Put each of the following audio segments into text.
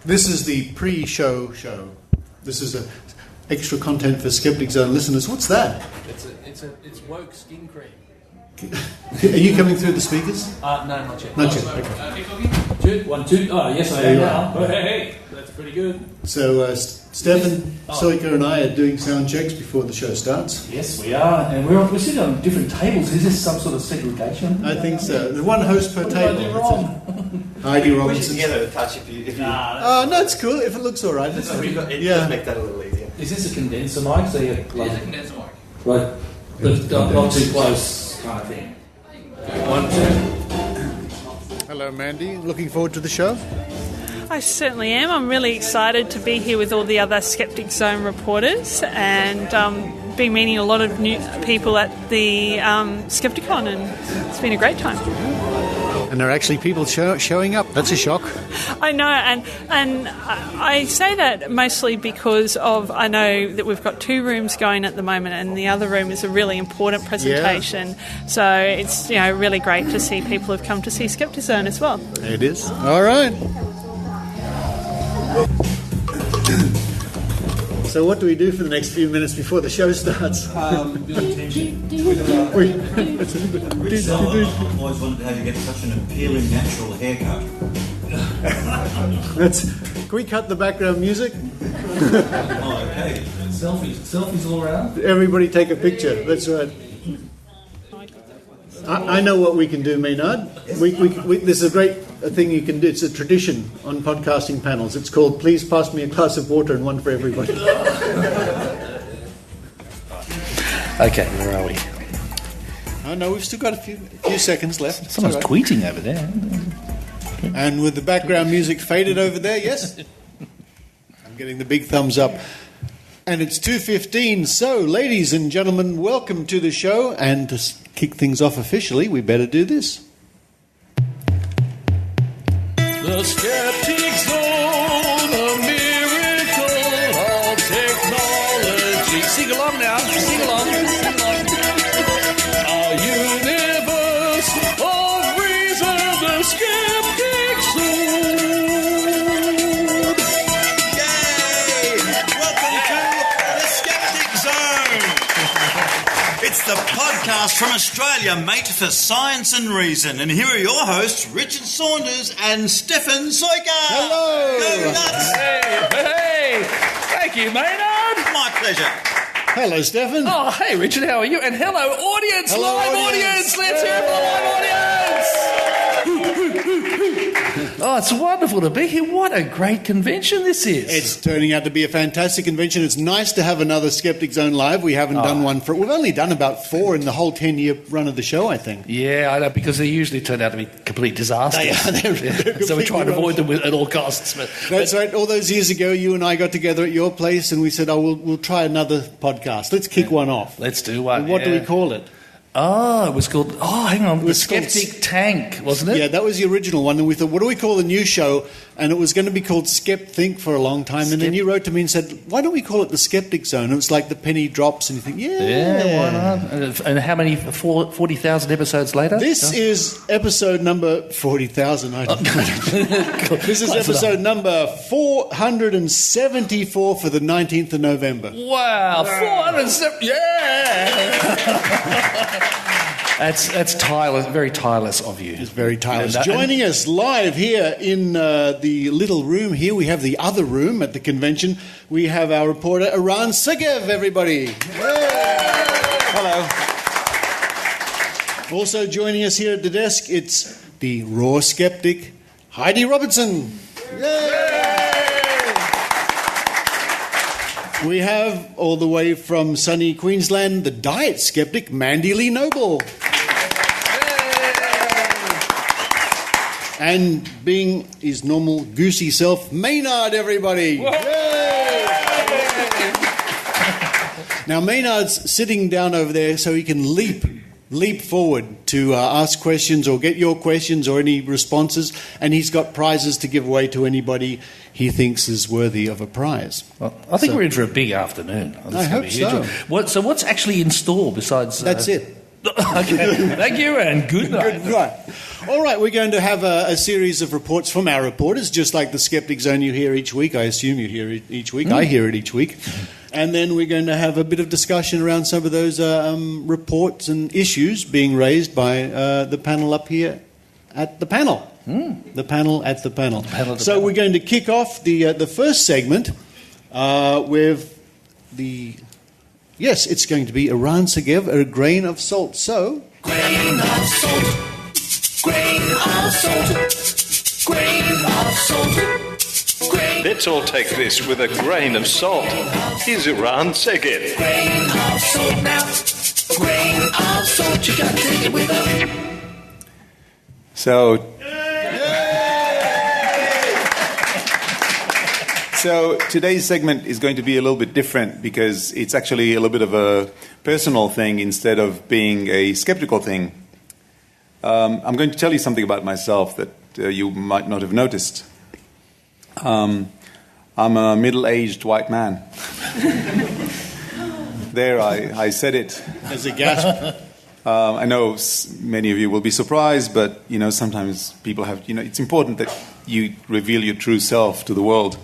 This is the pre-show show. This is extra content for Skeptic Zone listeners. What's that? It's woke skin cream. Are you coming through the speakers? No, not yet. Not yet. Okay. Two, 1, 2. Oh, yes, I am now. Oh, hey, that's pretty good. So Stefan Sojka and I are doing sound checks before the show starts. Yes, we are, and we're sitting on different tables. Is this some sort of segregation? I think so. There's one host per What table. did I do wrong? Heidi Robertson. Together a touch if you. Oh, no, it's cool. If it looks all right. It does make that a little easier. Is this a condenser mic? So It's a condenser mic. Right, not too close kind of thing. 1, 2. Hello, Mandy. Looking forward to the show? I certainly am. I'm really excited to be here with all the other Skeptic Zone reporters and been meeting a lot of new people at the Skepticon, and it's been a great time. And there are actually people showing up. That's a shock. I know, and I say that mostly because I know that we've got 2 rooms going at the moment, and the other room is a really important presentation. Yeah. So it's really great to see people who've come to see Skeptic Zone as well. It is. All right. So what do we do for the next few minutes before the show starts? I've always wondered how you get such an appealing natural haircut. Can we cut the background music? Oh, okay. Selfies all around. Everybody take a picture. That's right. I know what we can do, Maynard. This is a great thing you can do. It's a tradition on podcasting panels. It's called "Please pass me a glass of water and one for everybody." Okay, where are we? Oh no, we've still got a few seconds left. Someone's right. tweeting over there. And with the background music faded over there, yes? I'm getting the big thumbs up. And it's 2:15, so ladies and gentlemen, welcome to the show. And to kick things off officially, we better do this. The Skeptic Zone, a miracle of technology. Sing along now, sing along. A universe of reason, the Skeptic Zone. Yay! Welcome to the Skeptic Zone. It's the podcast from Australia, mate for science and reason. And here are your hosts, Richard Saunders and Stefan Sojka. Hello. Go nuts. Hey, thank you, Maynard. My pleasure. Hello, Stefan. Oh, hey, Richard, how are you? And hello, audience, Hello, live audience. Let's hear it for the live audience. Oh, it's wonderful to be here. What a great convention this is. It's turning out to be a fantastic convention. It's nice to have another Skeptic Zone live. We haven't done one we've only done about 4 in the whole 10-year run of the show, I think. Yeah, I know, because they usually turn out to be complete disasters. They're So we try to avoid them at all costs. That's right. All those years ago, you and I got together at your place and we said, we'll try another podcast. Let's kick one off. Let's do one. What do we call it? Oh, it was called... Oh, hang on. The Skeptic Tank, wasn't it? Yeah, that was the original one. And we thought, what do we call the new show? And it was going to be called Think for a long time. And then you wrote to me and said, why don't we call it the Skeptic Zone? And it was like the penny drops and you think, yeah, why not? And how many, 40,000 episodes later? This is episode number 40,000. I don't know. This is episode number 474 for the 19th of November. Wow, 470, yeah! That's tireless, very tireless of you. It's very tireless. Joining us live here in the little room here, we have the other room at the convention. We have our reporter, Eran Segev, everybody. Hello. Also joining us here at the desk, it's the Raw Skeptic, Heidi Robertson. We have, all the way from sunny Queensland, the Diet Skeptic, Mandy-Lee Noble. And being his normal goosey self, Maynard, everybody. Now, Maynard's sitting down over there so he can leap forward to ask questions or get your questions or any responses, and he's got prizes to give away to anybody he thinks is worthy of a prize. Well, I think we're in for a big afternoon. I hope so. So what's actually in store besides... That's it. Okay. Thank you, and good night. Good night. All right, we're going to have a series of reports from our reporters, just like the Skeptic Zone you hear each week. I assume you hear it each week. I hear it each week. And then we're going to have a bit of discussion around some of those reports and issues being raised by the panel up here at the panel. The panel at the panel. So we're going to kick off the first segment with the... Yes, it's going to be Eran Segev, a grain of salt. So... Grain of salt. Grain of salt. Grain of salt. Let's all take this with a grain of salt. Here's Eran Segev. Grain of salt now. Grain of salt. You got to take it with a... So today's segment is going to be a little bit different because it's actually a little bit of a personal thing instead of being a skeptical thing. I'm going to tell you something about myself that you might not have noticed. I'm a middle-aged white man. There, I said it. As a gasp. I know many of you will be surprised, but sometimes people have. It's important that you reveal your true self to the world.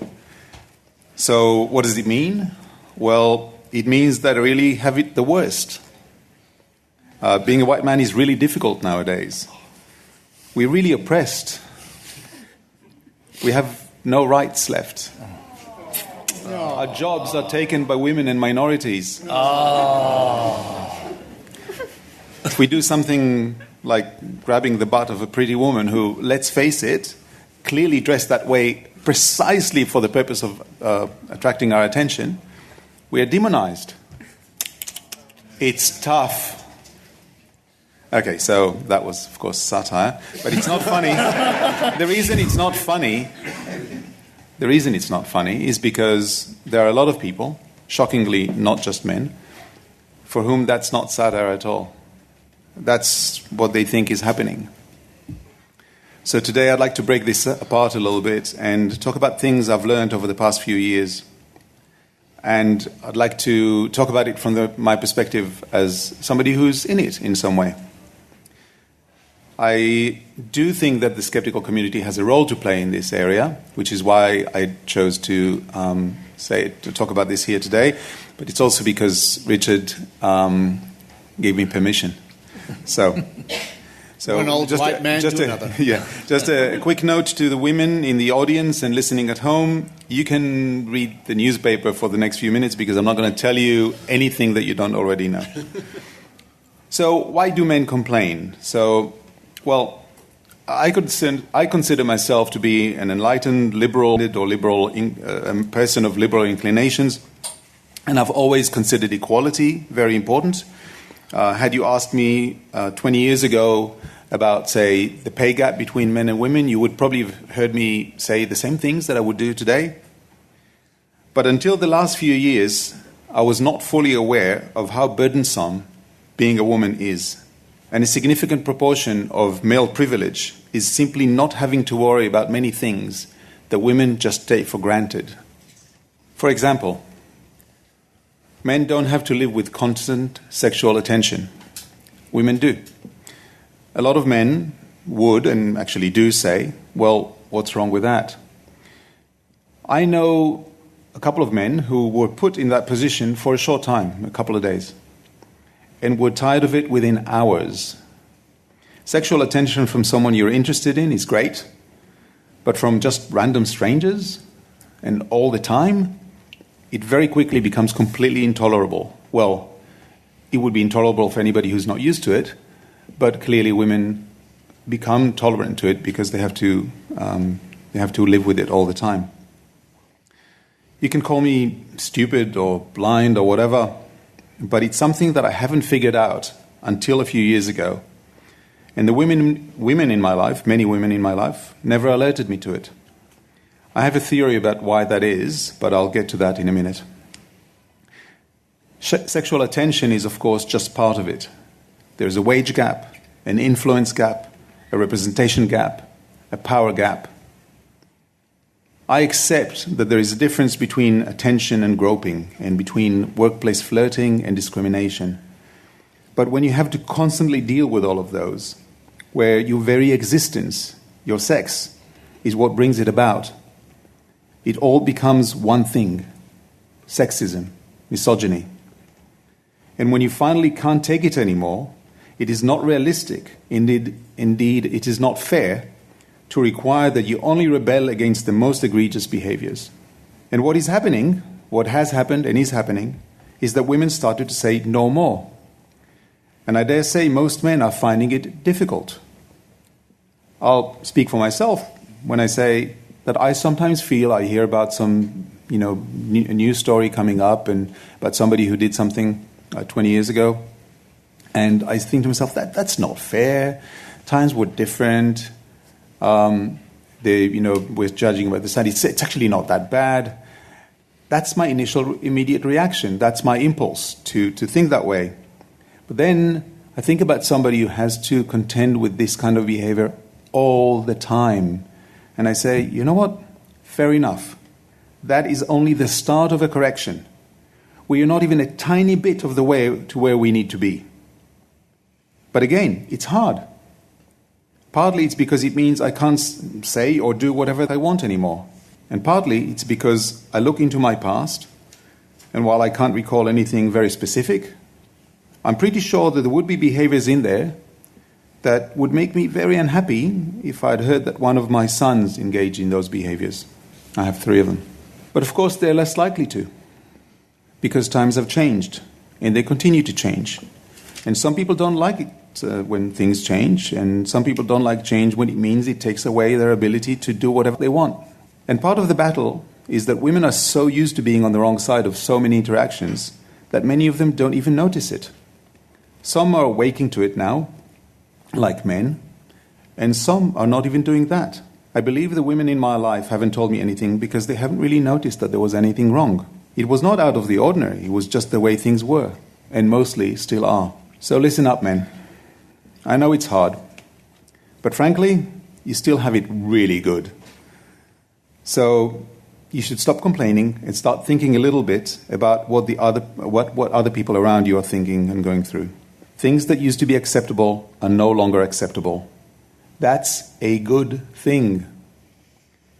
So, what does it mean? Well, it means that I really have it the worst. Being a white man is really difficult nowadays. We're really oppressed. We have no rights left. Our jobs are taken by women and minorities. If we do something like grabbing the butt of a pretty woman who, let's face it, clearly dressed that way precisely for the purpose of attracting our attention, we are demonized. It's tough. Okay, so that was, of course, satire, but it's not funny. The reason it's not funny is because there are a lot of people, shockingly not just men, for whom that's not satire at all. That's what they think is happening. So today I'd like to break this apart a little bit and talk about things I've learned over the past few years. And I'd like to talk about it from my perspective as somebody who's in it in some way. I do think that the skeptical community has a role to play in this area, which is why I chose to talk about this here today. But it's also because Richard gave me permission. So one old white man to another. Yeah, just a quick note to the women in the audience and listening at home. You can read the newspaper for the next few minutes because I'm not going to tell you anything that you don't already know. So why do men complain? Well, I consider myself to be an enlightened liberal person of liberal inclinations, and I've always considered equality very important. Had you asked me 20 years ago about, say, the pay gap between men and women, you would probably have heard me say the same things that I would do today. But until the last few years, I was not fully aware of how burdensome being a woman is. And a significant proportion of male privilege is simply not having to worry about many things that women just take for granted. For example, men don't have to live with constant sexual attention. Women do. A lot of men would, and actually do, say, well, what's wrong with that? I know a couple of men who were put in that position for a short time, a couple of days, and were tired of it within hours. Sexual attention from someone you're interested in is great, but from just random strangers and all the time, it very quickly becomes completely intolerable. Well, it would be intolerable for anybody who's not used to it, but clearly women become tolerant to it because they have to live with it all the time. You can call me stupid or blind or whatever, but it's something that I haven't figured out until a few years ago. And the women in my life, many women in my life, never alerted me to it. I have a theory about why that is, but I'll get to that in a minute. Sexual attention is, of course, just part of it. There's a wage gap, an influence gap, a representation gap, a power gap. I accept that there is a difference between attention and groping, and between workplace flirting and discrimination. But when you have to constantly deal with all of those, where your very existence, your sex, is what brings it about, it all becomes one thing: sexism, misogyny. And when you finally can't take it anymore, it is not realistic, indeed it is not fair, to require that you only rebel against the most egregious behaviors. And what is happening, what has happened and is happening, is that women started to say no more. And I dare say most men are finding it difficult. I'll speak for myself when I say that I sometimes feel I hear about some, a news story coming up and about somebody who did something 20 years ago. And I think to myself, that's not fair. Times were different. We're judging about the side. It's actually not that bad. That's my initial immediate reaction. That's my impulse to think that way. But then I think about somebody who has to contend with this kind of behavior all the time. And I say, you know what? Fair enough. That is only the start of a correction. We are not even a tiny bit of the way to where we need to be. But again, it's hard. Partly it's because it means I can't say or do whatever I want anymore. And partly it's because I look into my past, and while I can't recall anything very specific, I'm pretty sure that there would be behaviors in there that would make me very unhappy if I'd heard that one of my sons engaged in those behaviors. I have 3 of them. But of course they're less likely to, because times have changed, and they continue to change. And some people don't like it when things change, and some people don't like change when it means it takes away their ability to do whatever they want. And part of the battle is that women are so used to being on the wrong side of so many interactions that many of them don't even notice it. Some are awaking to it now, like men, and some are not even doing that. I believe the women in my life haven't told me anything because they haven't really noticed that there was anything wrong. It was not out of the ordinary, it was just the way things were, and mostly still are. So listen up, men. I know it's hard, but frankly, you still have it really good. So you should stop complaining and start thinking a little bit about what other people around you are thinking and going through. Things that used to be acceptable are no longer acceptable. That's a good thing.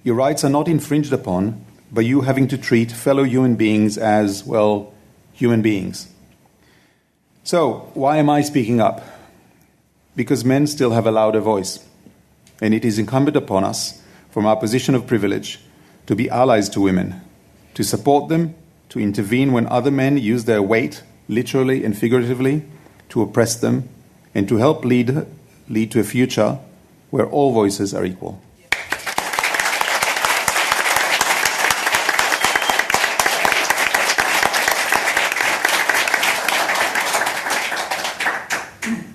Your rights are not infringed upon by you having to treat fellow human beings as, well, human beings. So, why am I speaking up? Because men still have a louder voice, and it is incumbent upon us, from our position of privilege, to be allies to women, to support them, to intervene when other men use their weight, literally and figuratively, to oppress them, and to help lead to a future where all voices are equal.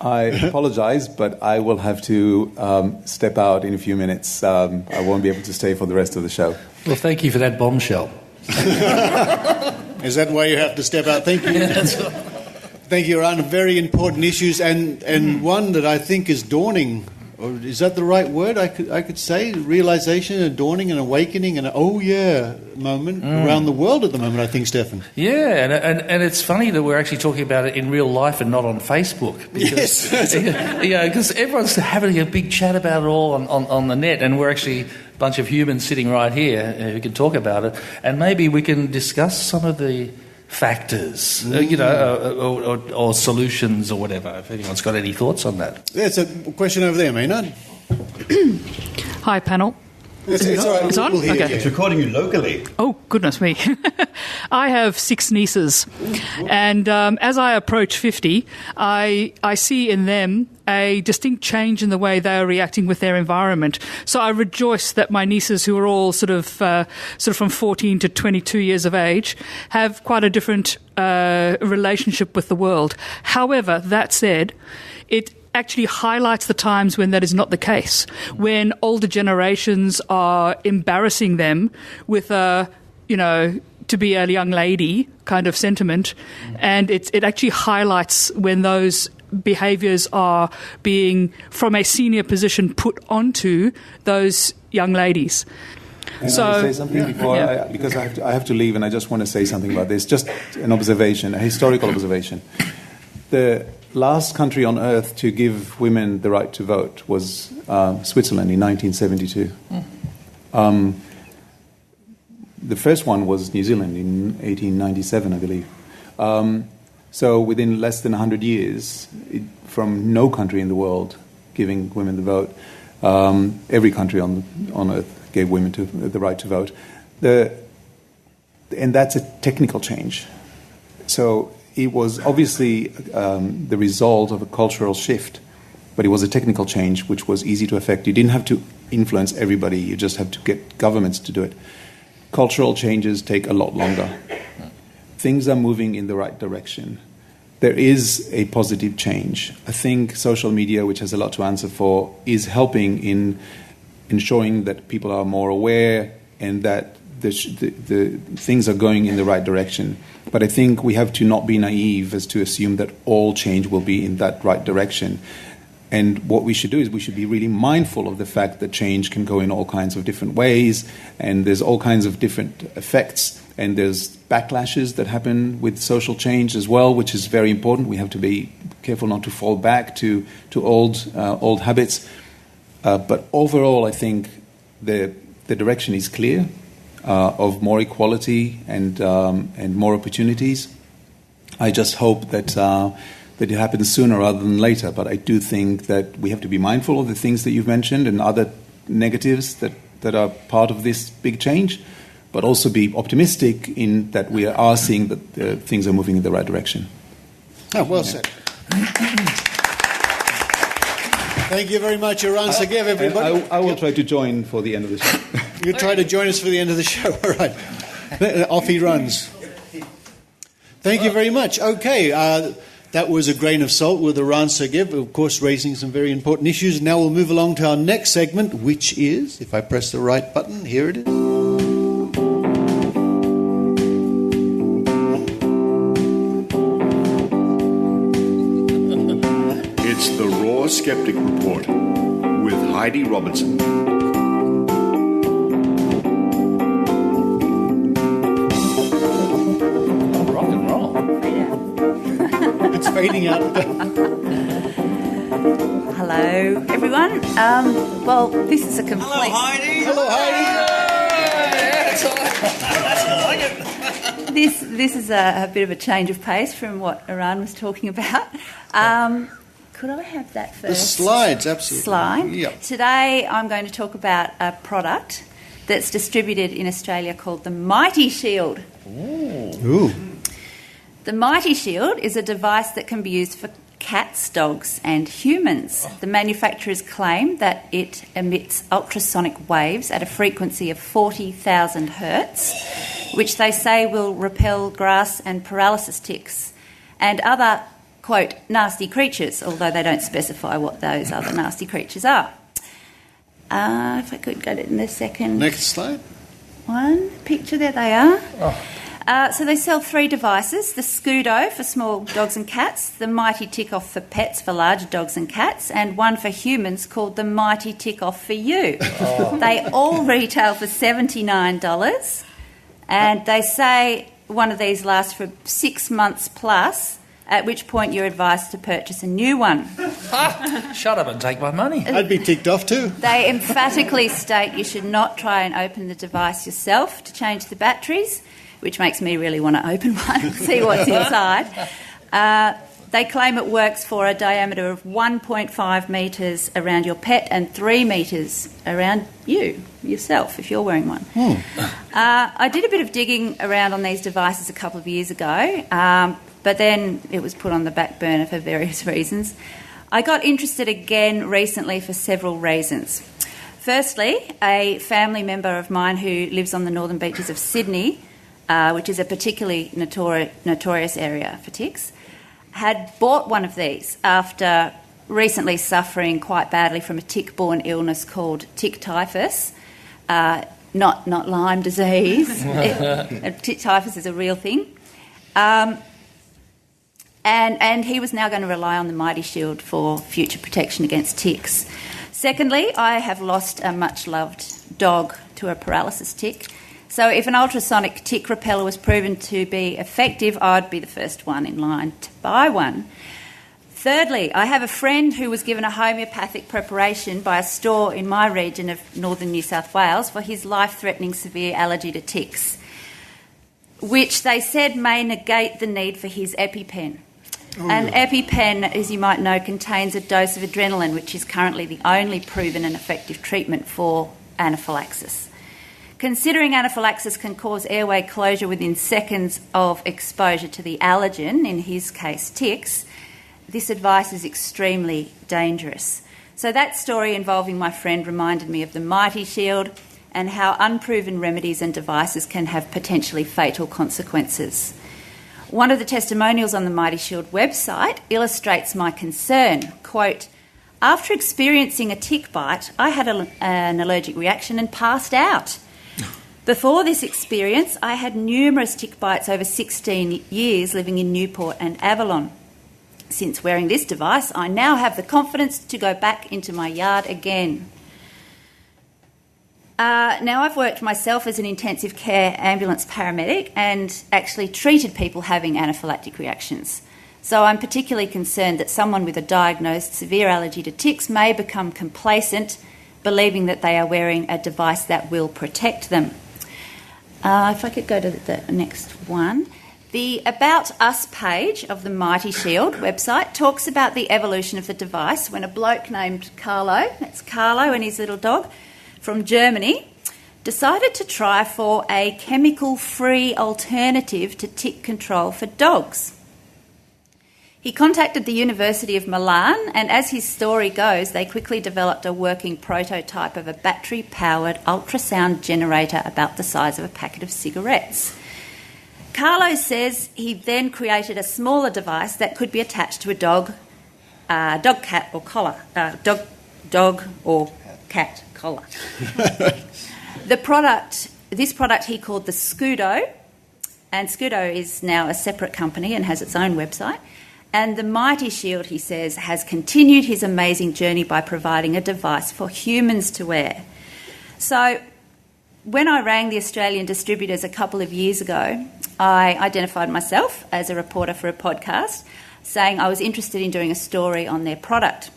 I apologize, but I will have to step out in a few minutes. I won't be able to stay for the rest of the show. Well, thank you for that bombshell. Is that why you have to step out? Thank you. Thank you, Eran. Very important issues, and one that I think is dawning. Or is that the right word? I could say realization, a dawning, an awakening, and moment around the world at the moment. I think, Stefan. Yeah, and it's funny that we're actually talking about it in real life and not on Facebook. Because, yes, because everyone's having a big chat about it all on the net, and we're actually a bunch of humans sitting right here who can talk about it, and maybe we can discuss some of the factors, or solutions or whatever. If anyone's got any thoughts on that. There's a question over there, Maynard. Hi, panel. It's all right. It's on? We'll hear Okay. you. It's recording you locally. Oh, goodness me. I have 6 nieces, and as I approach 50, I see in them a distinct change in the way they are reacting with their environment. So I rejoice that my nieces, who are all sort of from 14 to 22 years of age, have quite a different relationship with the world. However, that said, it actually highlights the times when that is not the case, when older generations are embarrassing them with to be a young lady kind of sentiment, and it actually highlights when those behaviours are being, from a senior position, put onto those young ladies. Can I say something before? Yeah. Because I have to leave, and I just want to say something about this. Just an observation, a historical observation. last country on earth to give women the right to vote was Switzerland in 1972. The first one was New Zealand in 1897, I believe. So within less than 100 years, from no country in the world giving women the vote, every country on earth gave women the right to vote. And that's a technical change. So it was obviously the result of a cultural shift, but it was a technical change which was easy to effect. You didn't have to influence everybody, you just have to get governments to do it. Cultural changes take a lot longer. Things are moving in the right direction. There is a positive change. I think social media, which has a lot to answer for, is helping in ensuring that people are more aware and that the things are going in the right direction. But I think we have to not be naive as to assume that all change will be in that right direction. And what we should do is we should be really mindful of the fact that change can go in all kinds of different ways, and there's all kinds of different effects, and there's backlashes that happen with social change as well, which is very important. We have to be careful not to fall back to old habits. But overall, I think the direction is clear of more equality and more opportunities. I just hope that it happens sooner rather than later. But I do think that we have to be mindful of the things that you've mentioned and other negatives that are part of this big change, but also be optimistic in that we are seeing that things are moving in the right direction. Oh, well said. Thank you very much, Eran Segev, everybody. I will try to join for the end of the show. You try to join us for the end of the show. All right. Off he runs. Thank you very much. Okay. That was A Grain of Salt with Eran Segev, of course, raising some very important issues. Now we'll move along to our next segment, which is, if I press the right button, here it is. It's the Raw Skeptic Report with Heidi Robertson. Rock and roll. It's fading out. Hello, everyone. Well, this is a complete... Hello, Heidi. Hello, Heidi. This is a bit of a change of pace from what Eran was talking about. Could I have that first? The slides, absolutely. Slide. Yep. Today I'm going to talk about a product that's distributed in Australia called the Mighty Shield. Ooh. The Mighty Shield is a device that can be used for cats, dogs and humans. The manufacturers claim that it emits ultrasonic waves at a frequency of 40,000 hertz, which they say will repel grass and paralysis ticks and other, quote, nasty creatures, although they don't specify what those other nasty creatures are. If I could go to the second... Next slide. One picture, there they are. So they sell 3 devices, the Scudo for small dogs and cats, the Mighty Tick-Off for pets for larger dogs and cats, and one for humans called the Mighty Tick-Off for you. They all retail for $79, and they say one of these lasts for 6 months plus, at which point you're advised to purchase a new one. Shut up and take my money. I'd be ticked off too. They emphatically state you should not try and open the device yourself to change the batteries, which makes me really want to open one and see what's inside. They claim it works for a diameter of 1.5 metres around your pet and 3 metres around yourself, if you're wearing one. I did a bit of digging around on these devices a couple of years ago, but then it was put on the back burner for various reasons. I got interested again recently for several reasons. Firstly, a family member of mine who lives on the northern beaches of Sydney, which is a particularly notorious area for ticks, had bought one of these after recently suffering quite badly from a tick-borne illness called tick typhus, not Lyme disease. Tick typhus is a real thing. And he was now going to rely on the Mighty Shield for future protection against ticks. Secondly, I have lost a much-loved dog to a paralysis tick. So if an ultrasonic tick repeller was proven to be effective, I'd be the first one in line to buy one. Thirdly, I have a friend who was given a homeopathic preparation by a store in my region of northern New South Wales for his life-threatening severe allergy to ticks, which they said may negate the need for his EpiPen. An EpiPen, as you might know, contains a dose of adrenaline, which is currently the only proven and effective treatment for anaphylaxis. Considering anaphylaxis can cause airway closure within seconds of exposure to the allergen, in his case ticks, this advice is extremely dangerous. So that story involving my friend reminded me of the Mighty Shield and how unproven remedies and devices can have potentially fatal consequences. One of the testimonials on the Mighty Shield website illustrates my concern. Quote, "After experiencing a tick bite, I had an allergic reaction and passed out. Before this experience, I had numerous tick bites over 16 years living in Newport and Avalon. Since wearing this device, I now have the confidence to go back into my yard again." Now, I've worked myself as an intensive care ambulance paramedic and actually treated people having anaphylactic reactions. So I'm particularly concerned that someone with a diagnosed severe allergy to ticks may become complacent, believing that they are wearing a device that will protect them. If I could go to the next one. The About Us page of the Mighty Shield website talks about the evolution of the device when a bloke named Carlo, that's Carlo and his little dog, from Germany, decided to try for a chemical-free alternative to tick control for dogs. He contacted the University of Milan, and as his story goes, they quickly developed a working prototype of a battery-powered ultrasound generator about the size of a packet of cigarettes. Carlo says he then created a smaller device that could be attached to a dog, cat or collar, dog or cat collar. This product he called the Scudo, and Scudo is now a separate company and has its own website. And the Mighty Shield, he says, has continued his amazing journey by providing a device for humans to wear. So when I rang the Australian distributors a couple of years ago, I identified myself as a reporter for a podcast, saying I was interested in doing a story on their product.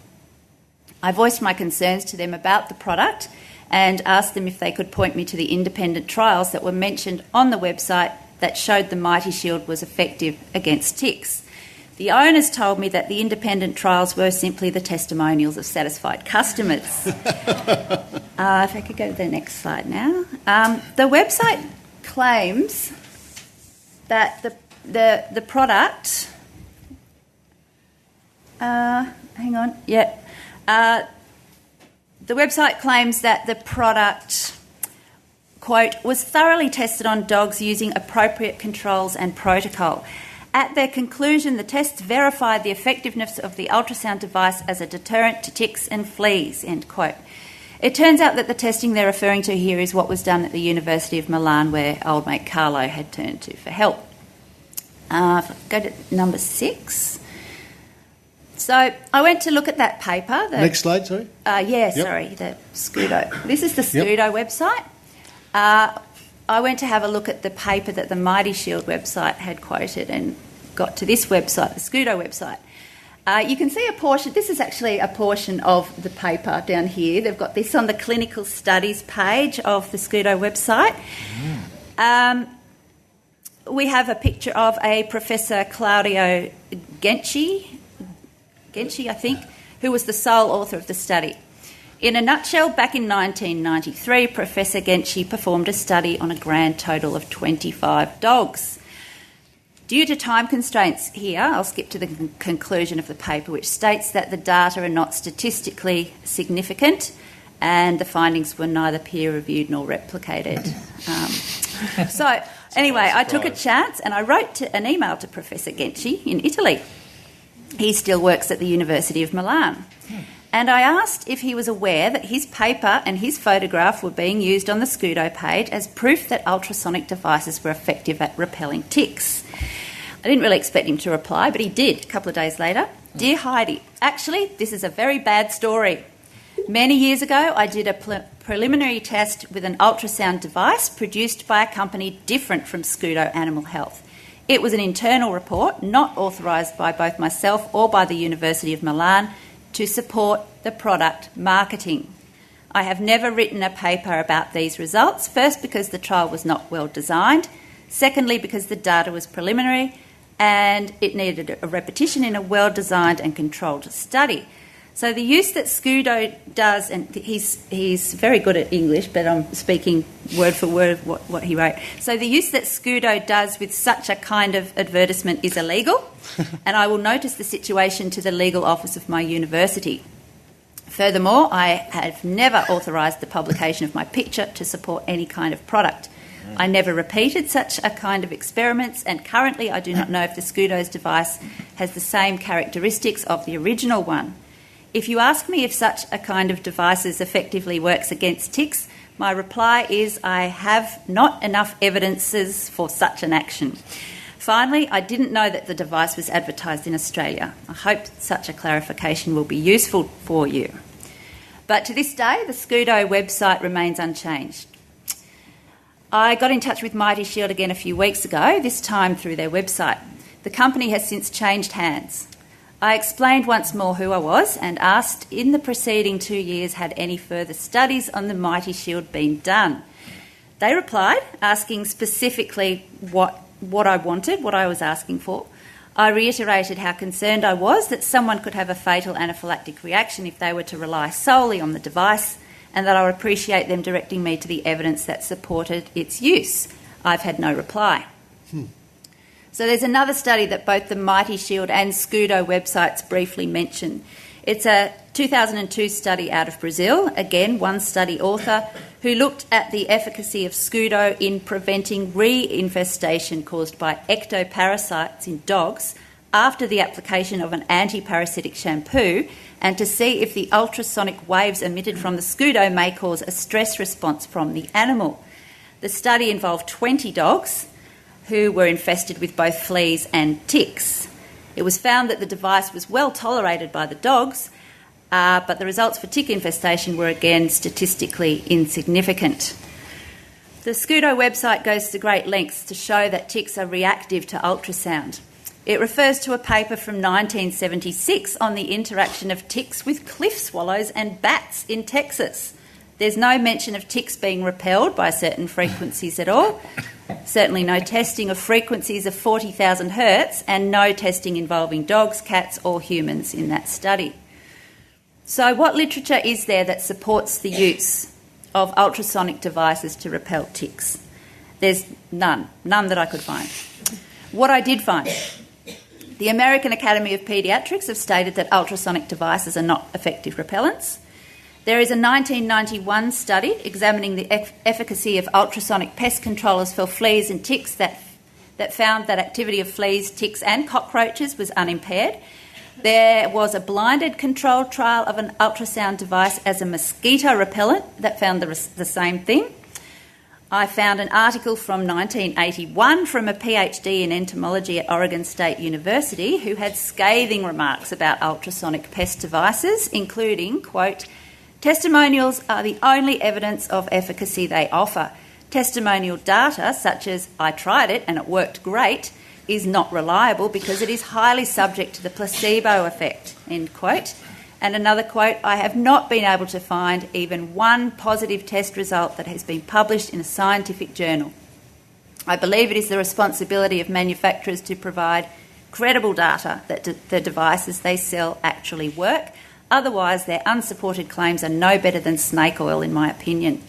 I voiced my concerns to them about the product and asked them if they could point me to the independent trials that were mentioned on the website that showed the Mighty Shield was effective against ticks. The owners told me that the independent trials were simply the testimonials of satisfied customers. If I could go to the next slide now. The website claims that the product... hang on, yeah. The website claims that the product, quote, was thoroughly tested on dogs using appropriate controls and protocol. At their conclusion, the tests verified the effectiveness of the ultrasound device as a deterrent to ticks and fleas, end quote. It turns out that the testing they're referring to here is what was done at the University of Milan, where old mate Carlo had turned to for help. Go to number 6. So I went to look at that paper. Next slide, sorry. Sorry, the Scudo. This is the Scudo website. I went to have a look at the paper that the Mighty Shield website had quoted and got to this website, the Scudo website. You can see a portion, this is actually a portion of the paper down here. They've got this on the clinical studies page of the Scudo website. We have a picture of a Professor Claudio Genci, I think, who was the sole author of the study. In a nutshell, back in 1993, Professor Genci performed a study on a grand total of 25 dogs. Due to time constraints here, I'll skip to the conclusion of the paper, which states that the data are not statistically significant and the findings were neither peer-reviewed nor replicated. So anyway, I took a chance and I wrote an email to Professor Genci in Italy. He still works at the University of Milan. And I asked if he was aware that his paper and his photograph were being used on the Scudo page as proof that ultrasonic devices were effective at repelling ticks. I didn't really expect him to reply, but he did a couple of days later. Dear Heidi, actually, this is a very bad story. Many years ago, I did a preliminary test with an ultrasound device produced by a company different from Scudo Animal Health. It was an internal report, not authorised by both myself or by the University of Milan, to support the product marketing. I have never written a paper about these results, first because the trial was not well designed, secondly because the data was preliminary and it needed a repetition in a well-designed and controlled study. So the use that Sojka does, and he's very good at English, but I'm speaking word for word what he wrote. So the use that Sojka does with such a kind of advertisement is illegal, and I will notice the situation to the legal office of my university. Furthermore, I have never authorised the publication of my picture to support any kind of product. I never repeated such a kind of experiments, and currently I do not know if the Sojka's device has the same characteristics of the original one. If you ask me if such a kind of devices effectively works against ticks, my reply is I have not enough evidences for such an action. Finally, I didn't know that the device was advertised in Australia. I hope such a clarification will be useful for you. But to this day, the Sojka website remains unchanged. I got in touch with Mighty Shield again a few weeks ago, this time through their website. The company has since changed hands. I explained once more who I was and asked in the preceding 2 years had any further studies on the Mighty Shield been done. They replied, asking specifically what I wanted, what I was asking for. I reiterated how concerned I was that someone could have a fatal anaphylactic reaction if they were to rely solely on the device, and that I would appreciate them directing me to the evidence that supported its use. I've had no reply. So there's another study that both the Mighty Shield and Sojka websites briefly mention. It's a 2002 study out of Brazil, again, one study author, who looked at the efficacy of Sojka in preventing reinfestation caused by ectoparasites in dogs after the application of an anti-parasitic shampoo, and to see if the ultrasonic waves emitted from the Sojka may cause a stress response from the animal. The study involved 20 dogs who were infested with both fleas and ticks. It was found that the device was well tolerated by the dogs, but the results for tick infestation were again statistically insignificant. The Sojka website goes to great lengths to show that ticks are reactive to ultrasound. It refers to a paper from 1976 on the interaction of ticks with cliff swallows and bats in Texas. There's no mention of ticks being repelled by certain frequencies at all. Certainly no testing of frequencies of 40,000 hertz, and no testing involving dogs, cats or humans in that study. So what literature is there that supports the use of ultrasonic devices to repel ticks? There's none that I could find. What I did find, the American Academy of Paediatrics have stated that ultrasonic devices are not effective repellents. There is a 1991 study examining the efficacy of ultrasonic pest controllers for fleas and ticks that found that activity of fleas, ticks and cockroaches was unimpaired. There was a blinded controlled trial of an ultrasound device as a mosquito repellent that found the same thing. I found an article from 1981 from a PhD in entomology at Oregon State University who had scathing remarks about ultrasonic pest devices, including, quote, testimonials are the only evidence of efficacy they offer. Testimonial data, such as I tried it and it worked great, is not reliable because it is highly subject to the placebo effect, end quote. And another quote, I have not been able to find even one positive test result that has been published in a scientific journal. I believe it is the responsibility of manufacturers to provide credible data that the devices they sell actually work. Otherwise, their unsupported claims are no better than snake oil, in my opinion.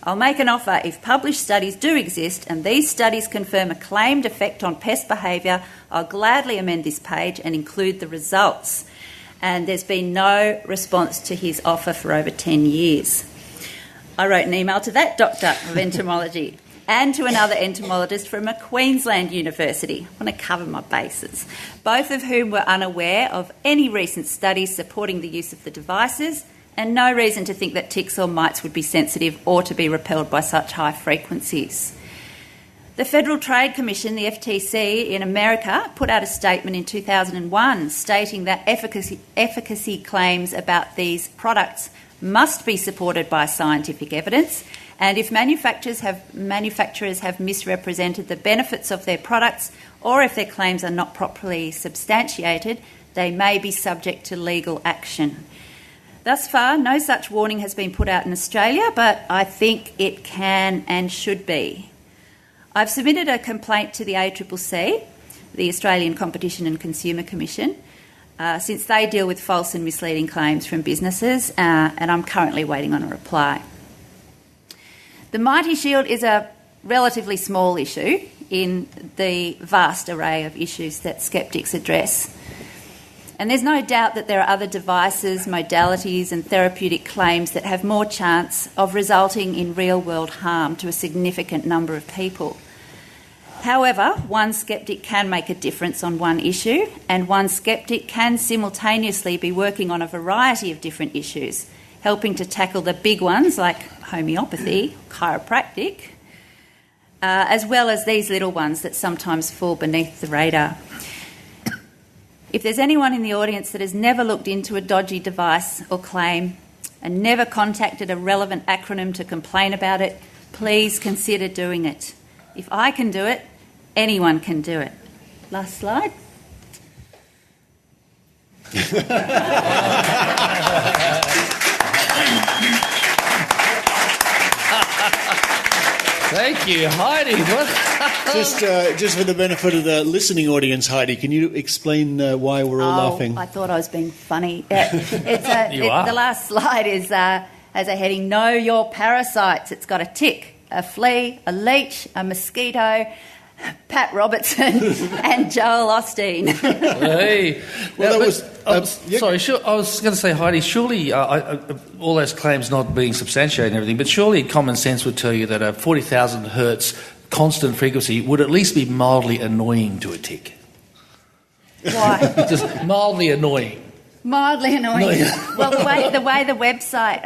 I'll make an offer if published studies do exist and these studies confirm a claimed effect on pest behaviour, I'll gladly amend this page and include the results. And there's been no response to his offer for over 10 years. I wrote an email to that doctor of entomology and to another entomologist from a Queensland university. I want to cover my bases, both of whom were unaware of any recent studies supporting the use of the devices and no reason to think that ticks or mites would be sensitive or to be repelled by such high frequencies. The Federal Trade Commission, the FTC, in America put out a statement in 2001 stating that efficacy claims about these products must be supported by scientific evidence, and if manufacturers have misrepresented the benefits of their products, or if their claims are not properly substantiated, they may be subject to legal action. Thus far, no such warning has been put out in Australia, but I think it can and should be. I've submitted a complaint to the ACCC, the Australian Competition and Consumer Commission, since they deal with false and misleading claims from businesses, and I'm currently waiting on a reply. The Mighty Shield is a relatively small issue in the vast array of issues that skeptics address. And there's no doubt that there are other devices, modalities and therapeutic claims that have more chance of resulting in real-world harm to a significant number of people. However, one skeptic can make a difference on one issue, and one skeptic can simultaneously be working on a variety of different issues, helping to tackle the big ones like homeopathy, chiropractic, as well as these little ones that sometimes fall beneath the radar. If there's anyone in the audience that has never looked into a dodgy device or claim and never contacted a relevant acronym to complain about it, please consider doing it. If I can do it, anyone can do it. Last slide. Thank you, Heidi. Just for the benefit of the listening audience, Heidi, can you explain why we're all laughing? I thought I was being funny. The last slide has a heading, Know Your Parasites. It's got a tick, a flea, a leech, a mosquito, Pat Robertson and Joel Osteen. Hey. Well, that was... Sorry, I was going to say, Heidi, surely all those claims not being substantiated and everything, but surely common sense would tell you that a 40,000 hertz constant frequency would at least be mildly annoying to a tick. Why? Just mildly annoying. Mildly annoying. Well, the way the website,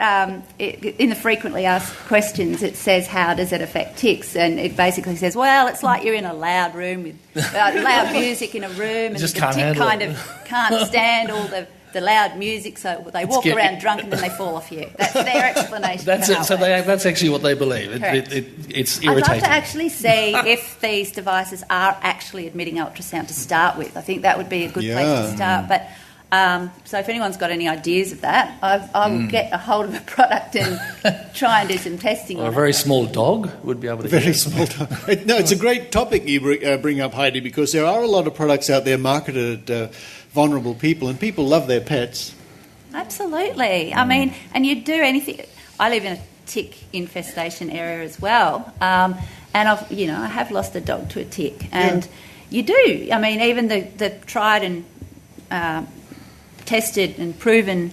in the frequently asked questions, it says, how does it affect ticks? And it basically says, well, it's like you're in a loud room with loud music in a room, and the tick kind of can't stand all the loud music, so they walk around drunk and then they fall off you. That's their explanation. That's it. So that's actually what they believe. It's irritating. I'd love to actually see if these devices are actually admitting ultrasound to start with. I think that would be a good place to start. But so if anyone's got any ideas of that, I will get a hold of a product and try and do some testing on it. A very small dog would be able to... Very small dog. No, it's a great topic you bring up, Heidi, because there are a lot of products out there marketed at vulnerable people, and people love their pets. Absolutely. I mean, and you'd do anything... I live in a tick infestation area as well, and I have lost a dog to a tick, and you do. I mean, even the tried and tested and proven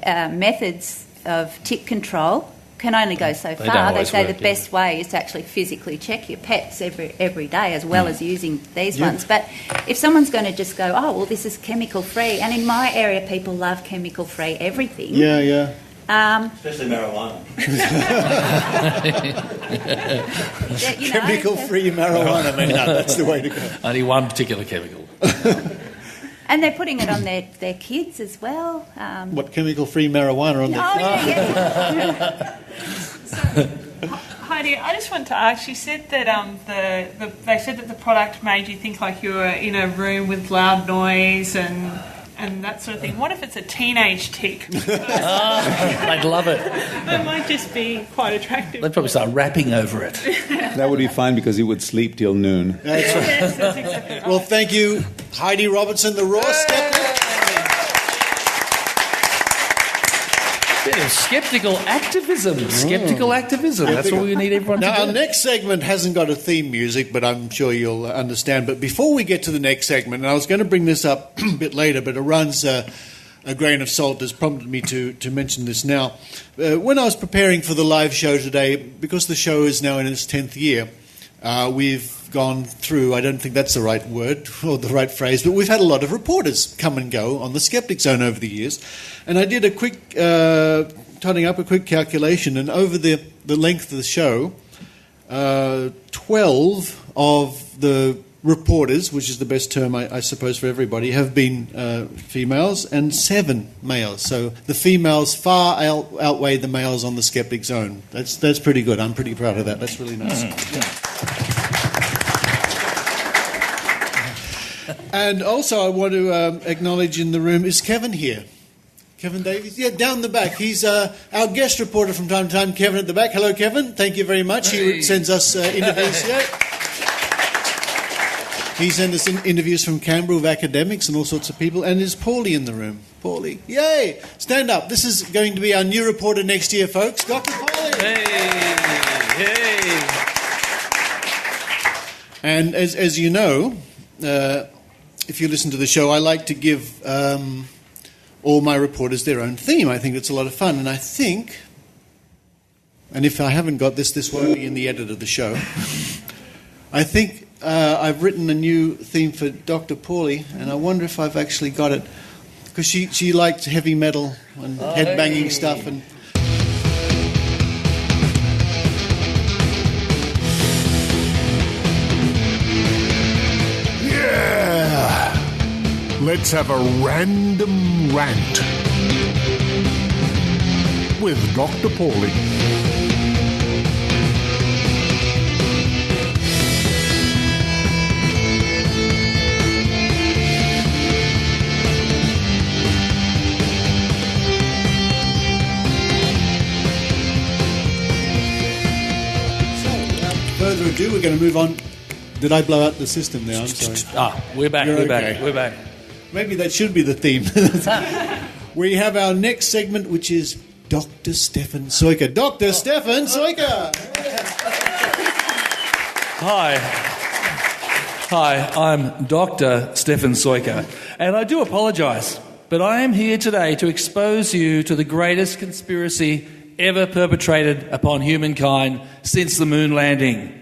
methods of tick control can only go so far. They say the best way is to actually physically check your pets every day, as well as using these ones. But if someone's going to just go, oh, well, this is chemical-free, and in my area people love chemical-free everything. Yeah. Especially marijuana. Chemical-free marijuana, Maynard, that's the way to go. Only one particular chemical. And they're putting it on their kids as well. What, chemical-free marijuana on their kids? So, Heidi, I just want to ask, you said that they said that the product made you think like you were in a room with loud noise and that sort of thing. What if it's a teenage tick? They'd love it. That might just be quite attractive. They'd probably start rapping over it. That would be fine because he would sleep till noon. That's right. Yes, that's exactly right. Well, thank you, Heidi Robertson, the Raw Skeptic. Bit of skeptical activism. Skeptical activism. That's what we need everyone to do. Now, our next segment hasn't got a theme music, but I'm sure you'll understand. But before we get to the next segment, and I was going to bring this up a bit later, but Eran's a grain of salt has prompted me to mention this now. When I was preparing for the live show today, because the show is now in its 10th year, we've gone through, I don't think that's the right word or the right phrase, but we've had a lot of reporters come and go on the Skeptic Zone over the years. And I did a quick, totting up a quick calculation, and over the length of the show, 12 of the reporters, which is the best term, I suppose, for everybody, have been females, and 7 males. So the females far outweigh the males on the Skeptic Zone. That's pretty good. I'm pretty proud of that. That's really nice. And also I want to acknowledge in the room, is Kevin here? Kevin Davies? Yeah, down the back. He's our guest reporter from time to time, Kevin at the back. Hello, Kevin. Thank you very much. Hey. He sends us interviews. Yeah. He sends us interviews from Canberra with academics and all sorts of people. And there's Paulie in the room. Paulie. Yay! Stand up. This is going to be our new reporter next year, folks. Dr. Paulie. Hey! And as you know, if you listen to the show, I like to give all my reporters their own theme. I think it's a lot of fun. And I think, and if I haven't got this won't be in the edit of the show, I think I've written a new theme for Dr. Paulie, and I wonder if I've actually got it, because she liked heavy metal and headbanging stuff. And Yeah! Let's have a random rant with Dr. Paulie. further ado, we're going to move on. Did I blow out the system there? I'm sorry. We're back. You're We're okay. back. We're back. Maybe that should be the theme. We have our next segment, which is Dr. Stefan Sojka. Dr. Stefan Sojka! Hi, I'm Dr. Stefan Sojka, and I do apologise, but I am here today to expose you to the greatest conspiracy ever perpetrated upon humankind since the moon landing.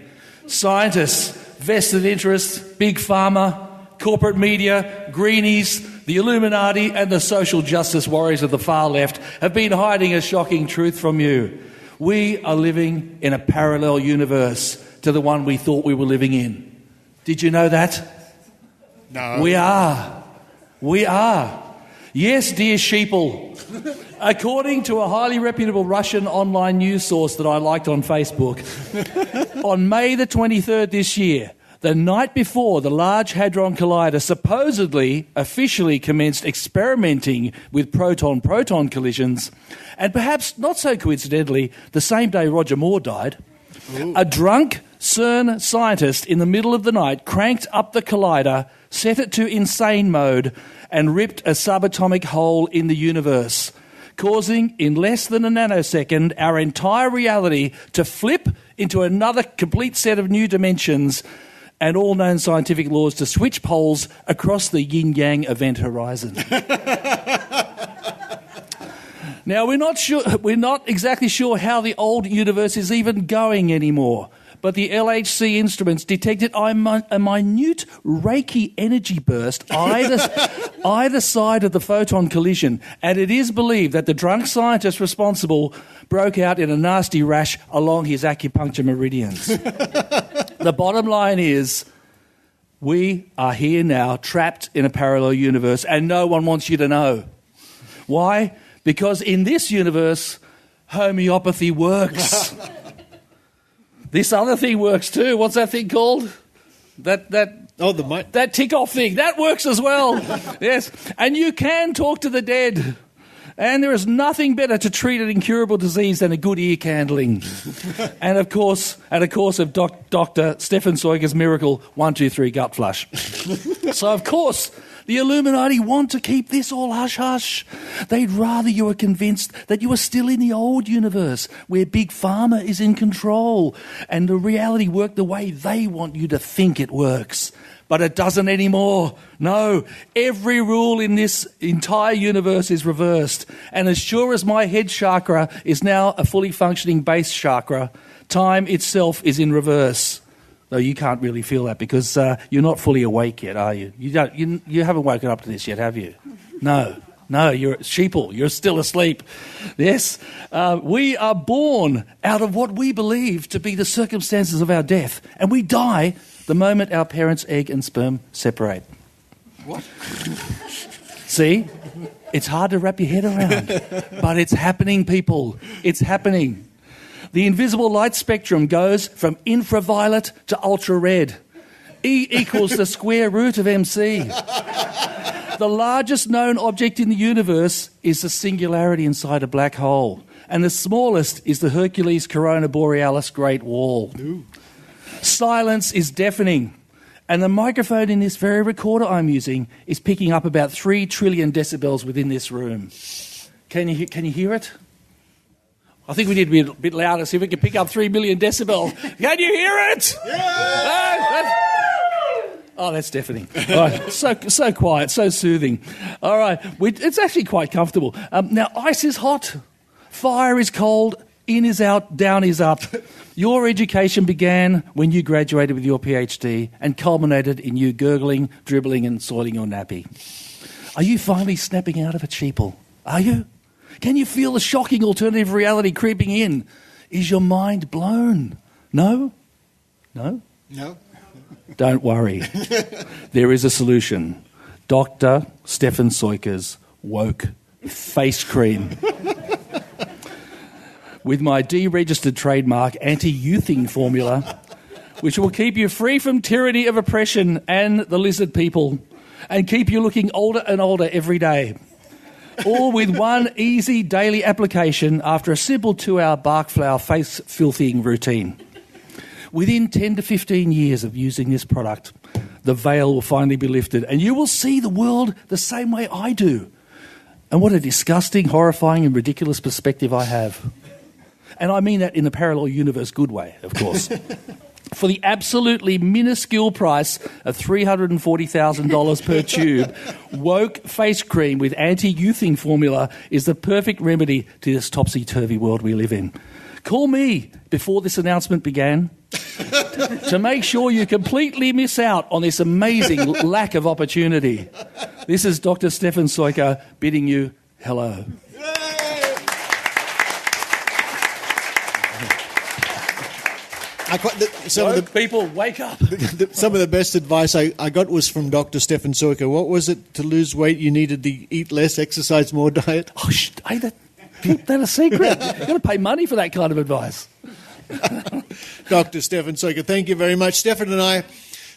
Scientists, vested interests, big pharma, corporate media, greenies, the Illuminati and the social justice warriors of the far left have been hiding a shocking truth from you. We are living in a parallel universe to the one we thought we were living in. Did you know that? No. We are. We are. Yes, dear sheeple. According to a highly reputable Russian online news source that I liked on Facebook, on May the 23rd this year, the night before the Large Hadron Collider supposedly officially commenced experimenting with proton-proton collisions, and perhaps not so coincidentally, the same day Roger Moore died, a drunk CERN scientist in the middle of the night cranked up the collider, set it to insane mode, and ripped a subatomic hole in the universe, causing, in less than a nanosecond, our entire reality to flip into another complete set of new dimensions and all known scientific laws to switch poles across the yin-yang event horizon. Now, we're not exactly sure how the old universe is even going anymore, but the LHC instruments detected a minute Reiki energy burst either side of the photon collision, and it is believed that the drunk scientist responsible broke out in a nasty rash along his acupuncture meridians. The bottom line is, we are here now, trapped in a parallel universe, and no one wants you to know. Why? Because in this universe, homeopathy works. This other thing works too. What's that thing called? That tick-off thing. That works as well. Yes. And you can talk to the dead. And there is nothing better to treat an incurable disease than a good ear candling. and of course of Dr. Stefan Sojka's miracle 1, 2, 3 gut flush. So of course the Illuminati want to keep this all hush-hush. They'd rather you were convinced that you were still in the old universe where Big Pharma is in control and the reality worked the way they want you to think it works. But it doesn't anymore. No, every rule in this entire universe is reversed. And as sure as my head chakra is now a fully functioning base chakra, time itself is in reverse. Though you can't really feel that because you're not fully awake yet, are you? You haven't woken up to this yet, have you? No, you're sheeple. You're still asleep. Yes, we are born out of what we believe to be the circumstances of our death, and we die the moment our parents' egg and sperm separate. What? See? It's hard to wrap your head around. But it's happening, people. It's happening. The invisible light spectrum goes from infraviolet to ultra-red. E equals the square root of MC. The largest known object in the universe is the singularity inside a black hole. And the smallest is the Hercules Corona Borealis Great Wall. Ooh. Silence is deafening. And the microphone in this very recorder I'm using is picking up about 3 trillion decibels within this room. Can you hear it? I think we need to be a bit louder, see if we can pick up 3 million decibels. Can you hear it? Yeah! Oh, that's deafening. All right. So quiet, so soothing. All right, it's actually quite comfortable. Now, ice is hot, fire is cold, in is out, down is up. Your education began when you graduated with your PhD and culminated in you gurgling, dribbling and soiling your nappy. Are you finally snapping out of it, sheeple? Are you? Can you feel the shocking alternative reality creeping in? Is your mind blown? No? No? No. Don't worry. There is a solution. Dr. Stefan Sojka's woke face cream. With my deregistered trademark anti-youthing formula, which will keep you free from tyranny of oppression and the lizard people and keep you looking older and older every day. All with one easy daily application after a simple 2-hour bark flower face filthing routine. Within 10 to 15 years of using this product, the veil will finally be lifted and you will see the world the same way I do. And what a disgusting, horrifying and ridiculous perspective I have. And I mean that in the parallel universe good way, of course. For the absolutely minuscule price of $340,000 per tube, woke face cream with anti-youthing formula is the perfect remedy to this topsy-turvy world we live in. Call me before this announcement began to make sure you completely miss out on this amazing lack of opportunity. This is Dr. Stefan Sojka bidding you hello. People, wake up. Some of the best advice I got was from Dr. Stefan Sojka. What was it? To lose weight, you needed the eat less, exercise more diet? Oh, keep that a secret. You've got to pay money for that kind of advice. Dr. Stefan Sojka, thank you very much. Stefan and I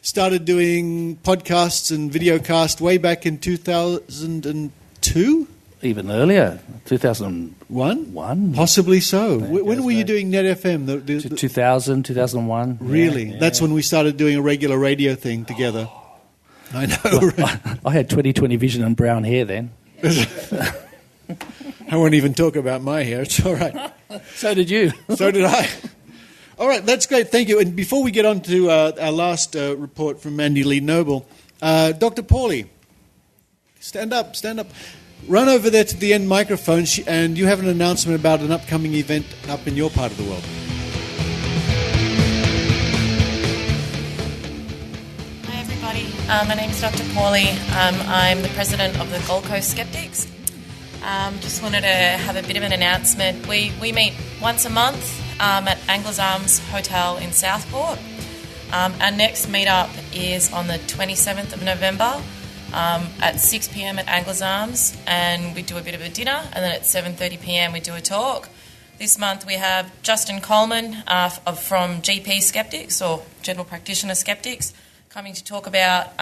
started doing podcasts and videocasts way back in 2002? Even earlier, 2001? Possibly so. When were you doing Net FM? 2000, 2001. Really? Yeah. That's when we started doing a regular radio thing together. I know. Well, I had 20/20 vision and brown hair then. I won't even talk about my hair. It's all right. So did you. So did I. All right, that's great. Thank you. And before we get on to our last report from Mandy-Lee Noble, Dr. Pauly, stand up. Run over there to the end microphone and you have an announcement about an upcoming event up in your part of the world. Hi everybody, my name is Dr. Pauly. I'm the president of the Gold Coast Skeptics. Just wanted to have a bit of an announcement. We meet once a month at Anglers Arms Hotel in Southport. Our next meetup is on the 27th of November. At 6 p.m. at Anglers Arms, and we do a bit of a dinner, and then at 7:30 p.m. we do a talk. This month we have Justin Coleman from GP Skeptics, or General Practitioner Skeptics, coming to talk about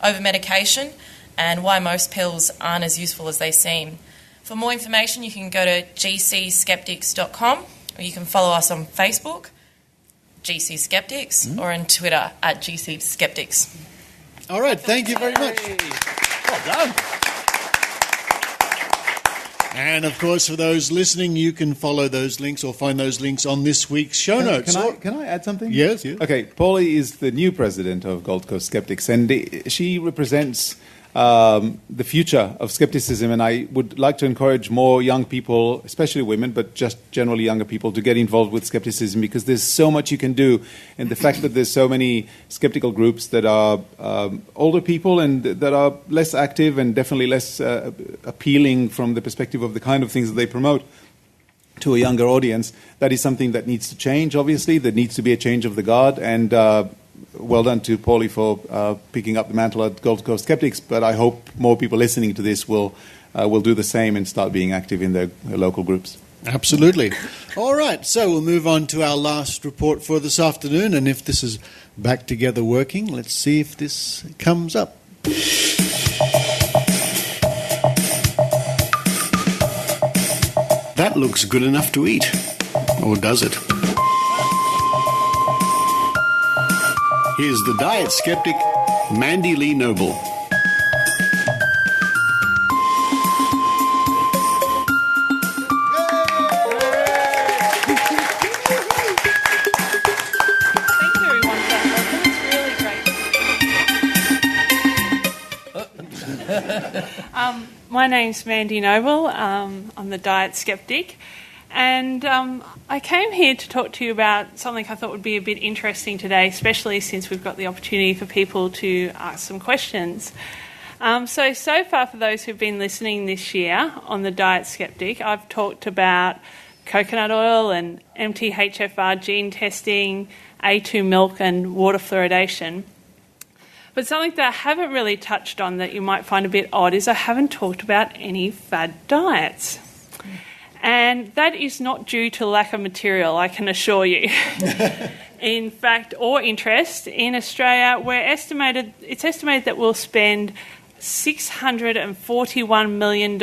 over-medication and why most pills aren't as useful as they seem. For more information, you can go to gcskeptics.com, or you can follow us on Facebook, GC Skeptics, or on Twitter at GC Skeptics. All right, thank you very much. Well done. And, of course, for those listening, you can follow those links or find those links on this week's show notes. Can I add something? Yes. Okay, Pauly is the new president of Gold Coast Skeptics, and she represents the future of skepticism, and I would like to encourage more young people, especially women, but just generally younger people, to get involved with skepticism, because there's so much you can do. And the fact that there's so many skeptical groups that are older people and that are less active and definitely less appealing from the perspective of the kind of things that they promote to a younger audience, that is something that needs to change, obviously. There needs to be a change of the guard, and well done to Paulie for picking up the mantle at Gold Coast Skeptics, but I hope more people listening to this will do the same and start being active in their local groups. Absolutely. All right, so we'll move on to our last report for this afternoon, and if this is back together working, let's see if this comes up. That looks good enough to eat. Or does it? Here's the Diet Skeptic, Mandy-Lee Noble. My name's Mandy Noble. I'm the Diet Skeptic, and I came here to talk to you about something I thought would be a bit interesting today, especially since we've got the opportunity for people to ask some questions. So far, for those who've been listening this year on the Diet Skeptic, I've talked about coconut oil and MTHFR gene testing, A2 milk and water fluoridation. But something that I haven't really touched on that you might find a bit odd is I haven't talked about any fad diets. And that is not due to lack of material, I can assure you. In fact, or interest, in Australia, it's estimated that we'll spend $641 million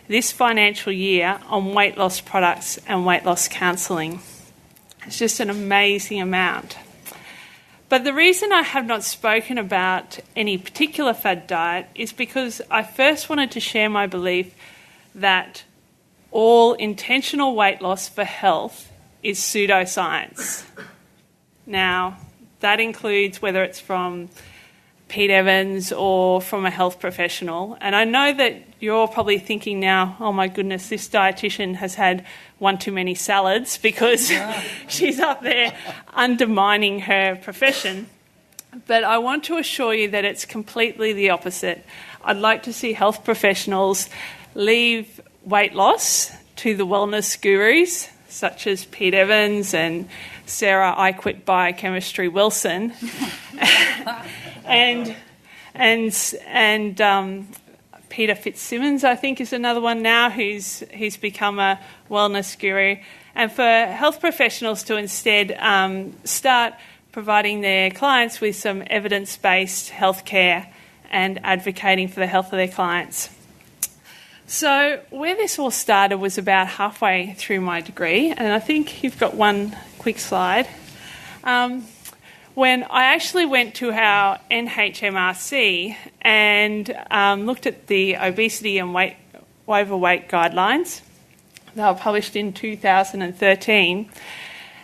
this financial year on weight loss products and weight loss counselling. It's just an amazing amount. But the reason I have not spoken about any particular fad diet is because I first wanted to share my belief that all intentional weight loss for health is pseudoscience. Now, that includes whether it's from Pete Evans or from a health professional. And I know that you're probably thinking now, oh my goodness, this dietitian has had one too many salads because she's up there undermining her profession. But I want to assure you that it's completely the opposite. I'd like to see health professionals leave weight loss to the wellness gurus such as Pete Evans and Sarah I Quit Biochemistry Wilson and Peter Fitzsimmons, I think, is another one now who's become a wellness guru, and for health professionals to instead start providing their clients with some evidence-based healthcare and advocating for the health of their clients. So where this all started was about halfway through my degree, and I think you've got one quick slide. When I actually went to our NHMRC and looked at the obesity and overweight guidelines. They were published in 2013.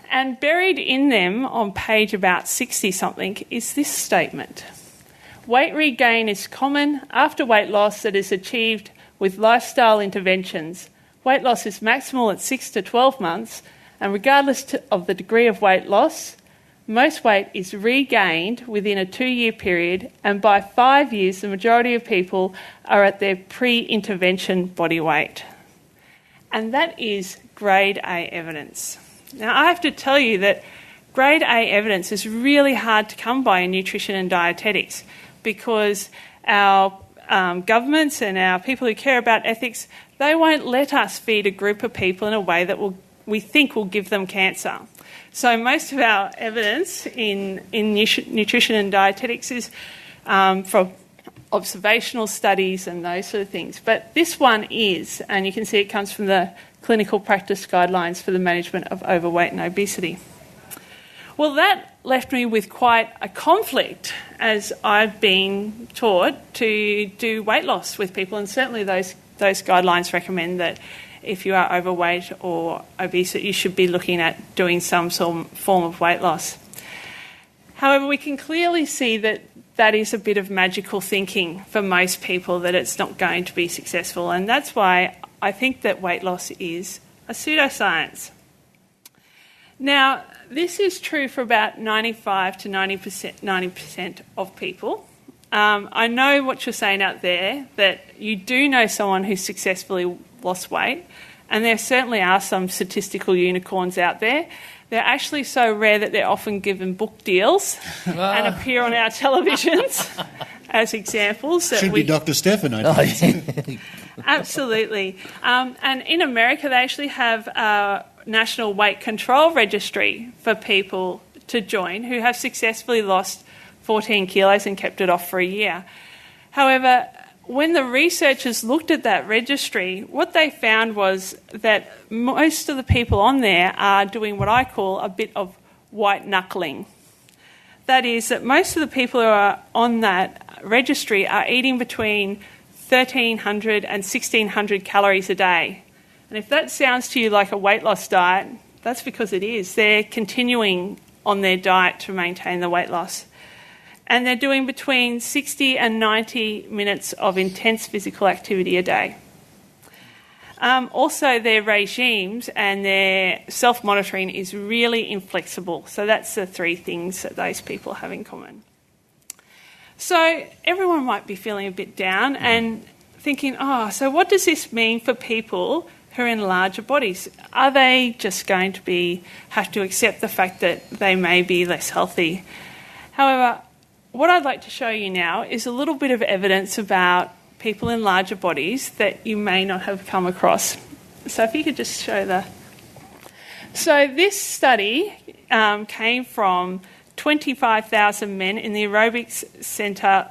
And buried in them on page about 60-something is this statement. Weight regain is common after weight loss that is achieved with lifestyle interventions. Weight loss is maximal at 6 to 12 months, and regardless of the degree of weight loss, most weight is regained within a 2-year period, and by 5 years, the majority of people are at their pre-intervention body weight. And that is grade A evidence. Now, I have to tell you that grade A evidence is really hard to come by in nutrition and dietetics because our governments and our people who care about ethics, they won't let us feed a group of people in a way that we think will give them cancer. So most of our evidence in nutrition and dietetics is from observational studies and those sort of things. But this one is, and you can see it comes from the Clinical Practice Guidelines for the Management of Overweight and Obesity. Well, that left me with quite a conflict as I've been taught to do weight loss with people, and certainly those guidelines recommend that if you are overweight or obese, that you should be looking at doing some form of weight loss. However, we can clearly see that that is a bit of magical thinking for most people, that it's not going to be successful, and that's why I think that weight loss is a pseudoscience. Now, this is true for about 95 to 90% of people. I know what you're saying out there, that you do know someone who's successfully lost weight, and there certainly are some statistical unicorns out there, They're actually so rare that they're often given book deals and appear on our televisions as examples. Should be Dr. Stefan, I think. Absolutely. And in America, they actually have a national weight control registry for people to join who have successfully lost 14 kilos and kept it off for a year. However, when the researchers looked at that registry, what they found was that most of the people on there are doing what I call a bit of white knuckling. That is that most of the people who are on that registry are eating between 1,300 and 1,600 calories a day. And if that sounds to you like a weight loss diet, that's because it is. They're continuing on their diet to maintain the weight loss. And they're doing between 60 and 90 minutes of intense physical activity a day. Also, their regimes and their self-monitoring is really inflexible. So that's the three things that those people have in common. So everyone might be feeling a bit down and thinking, so what does this mean for people who are in larger bodies? Are they just going to have to accept the fact that they may be less healthy? However, what I'd like to show you now is a little bit of evidence about people in larger bodies that you may not have come across. So if you could just show So this study came from 25,000 men in the Aerobics Centre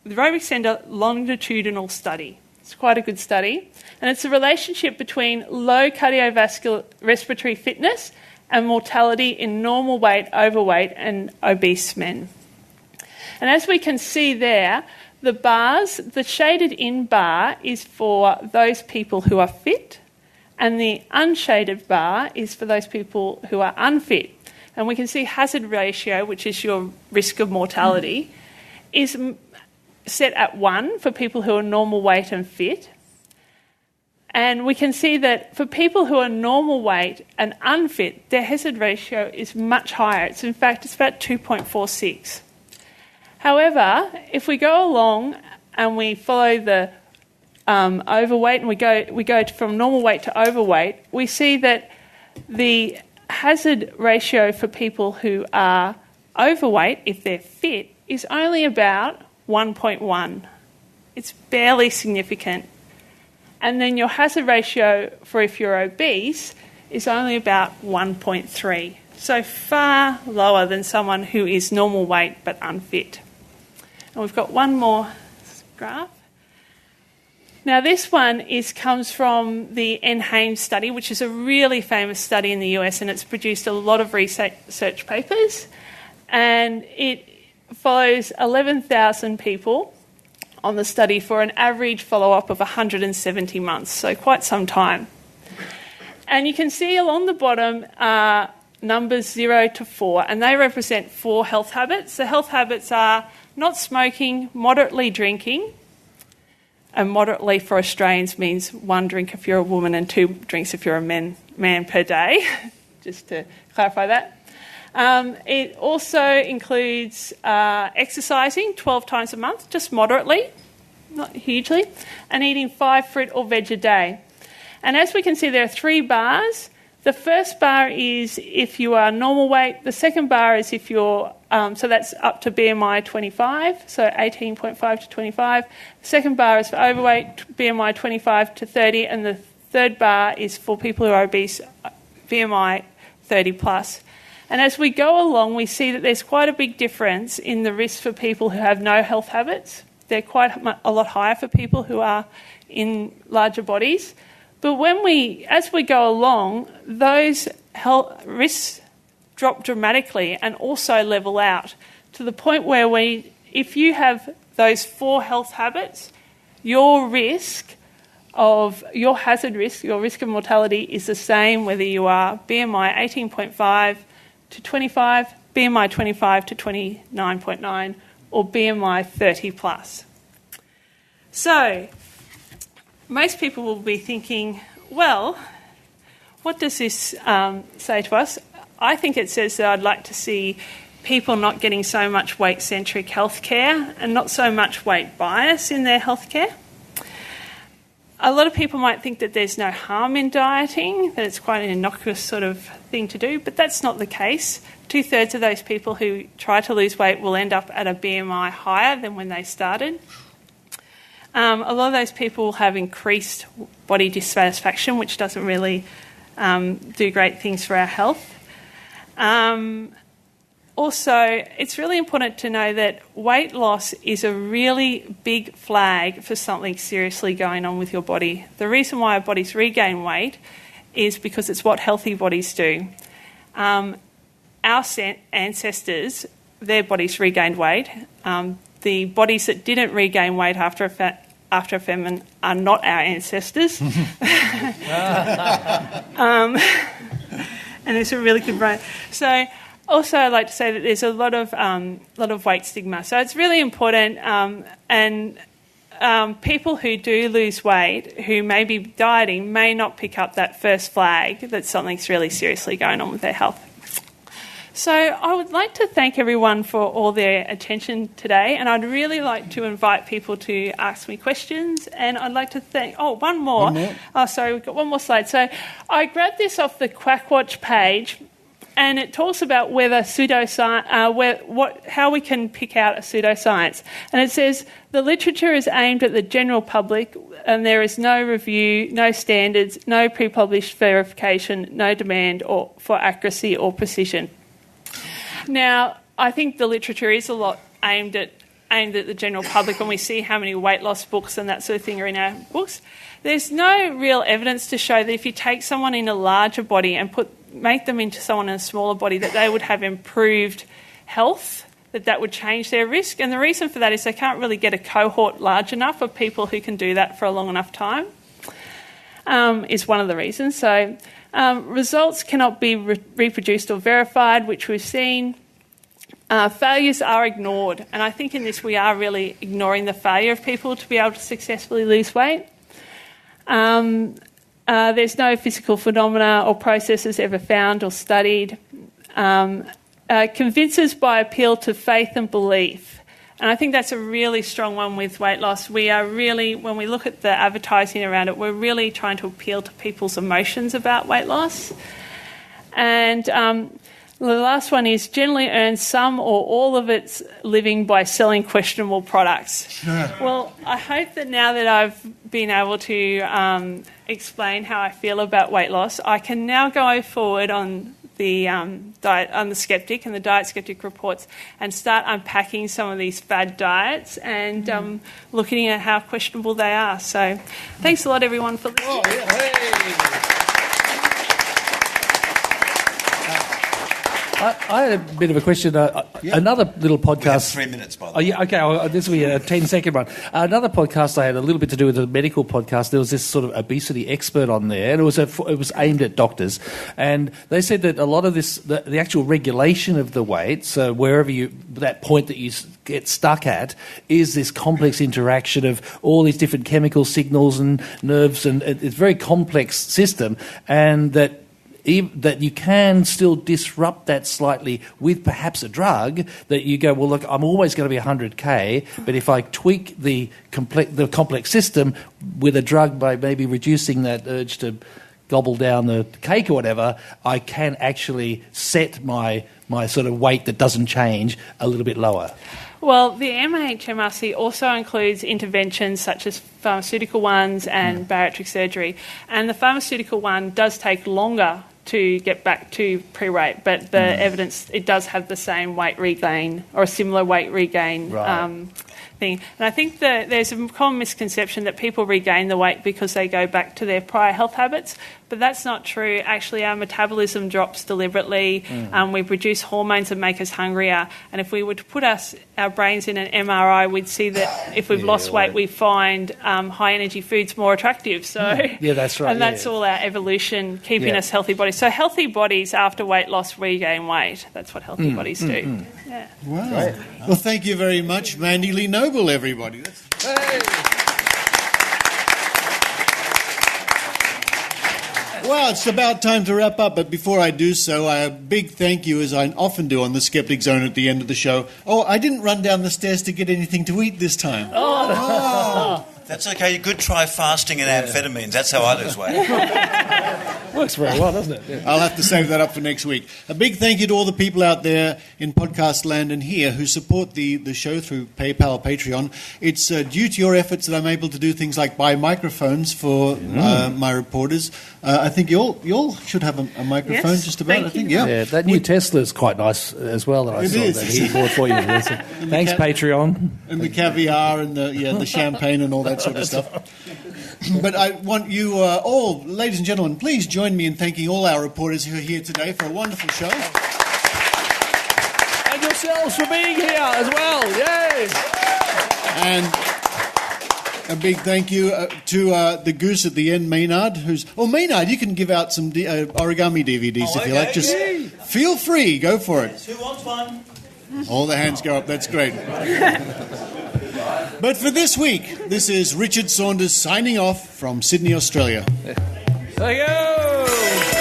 longitudinal study. It's quite a good study. And it's a relationship between low cardiovascular respiratory fitness and mortality in normal weight, overweight and obese men. And as we can see there, the bars, the shaded in bar is for those people who are fit, and the unshaded bar is for those people who are unfit. And we can see hazard ratio, which is your risk of mortality, is set at 1 for people who are normal weight and fit. And we can see that for people who are normal weight and unfit, their hazard ratio is much higher. In fact, it's about 2.46. However, if we go along and we follow the overweight and we go from normal weight to overweight, we see that the hazard ratio for people who are overweight, if they're fit, is only about 1.1. It's barely significant. And then your hazard ratio for if you're obese is only about 1.3. So far lower than someone who is normal weight but unfit. And we've got one more graph. Now this one comes from the NHANES study, which is a really famous study in the US, and it's produced a lot of research papers. And it follows 11,000 people on the study for an average follow-up of 170 months, so quite some time. And you can see along the bottom numbers 0 to 4, and they represent 4 health habits. The health habits are not smoking, moderately drinking, and moderately for Australians means 1 drink if you're a woman and 2 drinks if you're a man per day, just to clarify that. It also includes exercising 12 times a month, just moderately, not hugely, and eating 5 fruit or veg a day. And as we can see, there are 3 bars. The first bar is if you are normal weight. The second bar is if you're, so that's up to BMI 25, so 18.5 to 25. The second bar is for overweight, BMI 25 to 30, and the third bar is for people who are obese, BMI 30 plus. And as we go along, we see that there's quite a big difference in the risk for people who have no health habits. They're quite a lot higher for people who are in larger bodies. But as we go along, those health risks drop dramatically and also level out to the point where if you have those 4 health habits, your hazard risk, your risk of mortality is the same whether you are BMI 18.5 to 25, BMI 25 to 29.9, or BMI 30 plus. So, most people will be thinking, well, what does this say to us? I think it says that I'd like to see people not getting so much weight-centric healthcare and not so much weight bias in their healthcare. A lot of people might think that there's no harm in dieting, that it's quite an innocuous sort of thing to do, but that's not the case. 2/3 of those people who try to lose weight will end up at a BMI higher than when they started. A lot of those people have increased body dissatisfaction, which doesn't really do great things for our health. Also, it's really important to know that weight loss is a really big flag for something seriously going on with your body. The reason why our bodies regain weight is because it's what healthy bodies do. Our ancestors, their bodies regained weight. The bodies that didn't regain weight after a famine are not our ancestors. And it's a really good brain. So, also, I'd like to say that there's a lot of weight stigma. So it's really important, and people who do lose weight, who may be dieting, may not pick up that first flag that something's really seriously going on with their health. So I would like to thank everyone for all their attention today, and I'd really like to invite people to ask me questions. And I'd like to thank... Oh, one more. Oh, sorry, we've got one more slide. So I grabbed this off the Quackwatch page, and it talks about whether how we can pick out a pseudoscience. And it says, the literature is aimed at the general public and there is no review, no standards, no pre-published verification, no demand for accuracy or precision. Now, I think the literature is a lot aimed at the general public when we see how many weight loss books and that sort of thing are in our books. There's no real evidence to show that if you take someone in a larger body and make them into someone in a smaller body, that they would have improved health, that would change their risk. And the reason for that is they can't really get a cohort large enough of people who can do that for a long enough time, is one of the reasons. So results cannot be reproduced or verified, which we've seen. Failures are ignored. And I think in this we are really ignoring the failure of people to be able to successfully lose weight. There's no physical phenomena or processes ever found or studied. Convinces by appeal to faith and belief. And I think that's a really strong one with weight loss. We are really, when we look at the advertising around it, we're really trying to appeal to people's emotions about weight loss. And the last one is generally earns some or all of its living by selling questionable products. Well, I hope that now that I've been able to explain how I feel about weight loss, I can now go forward on the Skeptic and the Diet Skeptic reports and start unpacking some of these fad diets and looking at how questionable they are. So thanks a lot, everyone, for listening. I had a bit of a question. Another little podcast. We have 3 minutes, by the way. Oh, yeah, okay. This will be a 10-second one. Another podcast I had a little bit to do with a medical podcast. There was this sort of obesity expert on there, and it was aimed at doctors. And they said that a lot of this, the actual regulation of the weight, so wherever that point that you get stuck at, is this complex interaction of all these different chemical signals and nerves, and it's a very complex system, and that you can still disrupt that slightly with perhaps a drug, that you go, well, look, I'm always going to be 100K, but if I tweak the complex system with a drug by maybe reducing that urge to gobble down the cake or whatever, I can actually set my sort of weight that doesn't change a little bit lower. Well, the MHMRC also includes interventions such as pharmaceutical ones and bariatric surgery. And the pharmaceutical one does take longer to get back to pre-weight, but the evidence, it does have the same weight regain or a similar weight regain thing. And I think that there's a common misconception that people regain the weight because they go back to their prior health habits, but that's not true. Actually, our metabolism drops deliberately. We produce hormones that make us hungrier. And if we were to put our brains in an MRI, we'd see that if we've lost weight, we find high-energy foods more attractive. So, yeah, that's right. And that's all our evolution keeping us healthy bodies. So healthy bodies after weight loss regain weight. That's what healthy bodies do. Yeah. Wow. Great. Well, thank you very much, Mandy-Lee Noble, everybody. Well, it's about time to wrap up, but before I do so, a big thank you, as I often do on the Skeptic Zone at the end of the show. Oh, I didn't run down the stairs to get anything to eat this time. That's okay. You could try fasting and amphetamines. That's how I lose weight. Works very well, doesn't it? Yeah. I'll have to save that up for next week. A big thank you to all the people out there in podcast land and here who support the show through PayPal, Patreon. It's due to your efforts that I'm able to do things like buy microphones for my reporters. I think you all should have a microphone, Yes, just about. I think, Yeah, that new Tesla's quite nice as well that I saw is. that he bought for you. Thanks, Patreon. And the caviar and the champagne and all that sort of stuff. But I want you all, ladies and gentlemen, please join me in thanking all our reporters who are here today for a wonderful show. And yourselves for being here as well. Yay! And a big thank you to the goose at the end, Maynard. Maynard, you can give out some origami DVDs if you like. Just feel free, go for it. Who wants one? All the hands go up, that's great. But for this week, this is Richard Saunders signing off from Sydney, Australia. Thank you!